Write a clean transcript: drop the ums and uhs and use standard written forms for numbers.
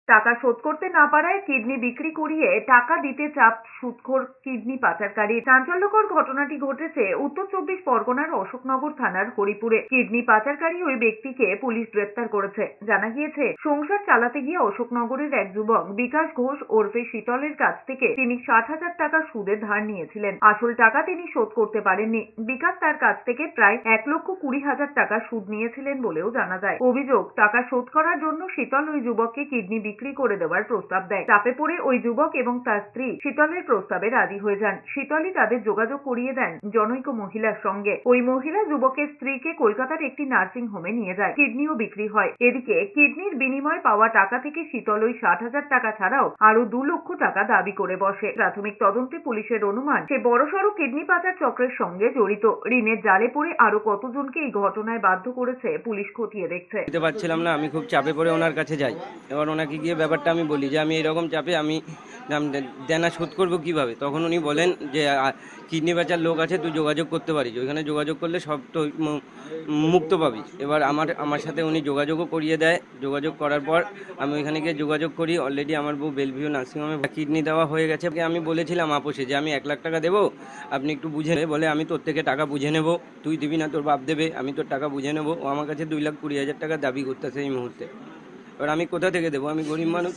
টাকা শোধ করতে না পারায় কিডনি বিক্রি করিয়ে টাকা দিতে চাপ সুদখোর কিডনি পাচারকারী। চাঞ্চল্যকর ঘটনাটি ঘটেছে উত্তর চব্বিশ পরগনার অশোকনগর থানার হরিপুরে। কিডনি পাচারকারী ওই ব্যক্তিকে পুলিশ গ্রেপ্তার করেছে। জানা গিয়েছে, সংসার চালাতে গিয়ে অশোকনগরের এক যুবক বিকাশ ঘোষ ওরফে শীতলের কাছ থেকে তিনি 60,000 টাকা সুদে ধার নিয়েছিলেন। আসল টাকা তিনি শোধ করতে পারেননি। বিকাশ তার কাছ থেকে প্রায় 1,20,000 টাকা সুদ নিয়েছিলেন বলেও জানা যায়। অভিযোগ, টাকা শোধ করার জন্য শীতল ওই যুবককে কিডনি বিক্রি করে দেওয়ার প্রস্তাব দেয়। চাপে পড়ে ওই যুবক এবং তার স্ত্রী শীতলের প্রস্তাবে রাজি হয়ে যান। শীতলই তাদের যোগাযোগ করিয়ে দেন জনৈক মহিলার সঙ্গে। ওই মহিলা যুবকের স্ত্রীকে কলকাতার একটি নার্সিং হোমে নিয়ে যায়। কিডনিও বিক্রি হয়। এদিকে কিডনির বিনিময়ে পাওয়া টাকা থেকে শীতল ওই 60,000 টাকা ছাড়াও আরো 2 লক্ষ টাকা দাবি করে বসে। প্রাথমিক তদন্তে পুলিশের অনুমান, সে বড়সড় কিডনি পাচার চক্রের সঙ্গে জড়িত। ঋণের জালে পড়ে আরো কতজনকে এই ঘটনায় বাধ্য করেছে পুলিশ খতিয়ে দেখছে। দিতে পারছিলাম না, আমি খুব চাপে পড়ে ওনার কাছে যাই। এবার ওনাকে গিয়ে ব্যাপারটা আমি বলি যে আমি এরকম চাপে আমি দেনা শোধ করবো কিভাবে। তখন উনি বলেন যে কিডনি বেচার লোক আছে, তুই যোগাযোগ করতে পারিস, ওইখানে যোগাযোগ করলে সব তো মুক্ত পাবি। এবার আমার সাথে উনি যোগাযোগও করিয়ে দেয়। যোগাযোগ করার পর আমি ওইখানে গিয়ে যোগাযোগ করি। অলরেডি আমার বউ বেলভিউ নার্সিংহোমে কিডনি দেওয়া হয়ে গেছে। আমি বলেছিলাম আপোষে যে আমি 1 লাখ টাকা দেবো, আপনি একটু বুঝে নেবে। বলে আমি তোর থেকে টাকা বুঝে নেবো, তুই দিবি না, তোর বাপ দেবে, আমি তোর টাকা বুঝে নেবো। ও আমার কাছে 2,20,000 টাকা দাবি করতেছে এই মুহূর্তে। এবার আমি কোথা থেকে দেবো? আমি গরিব মানুষ।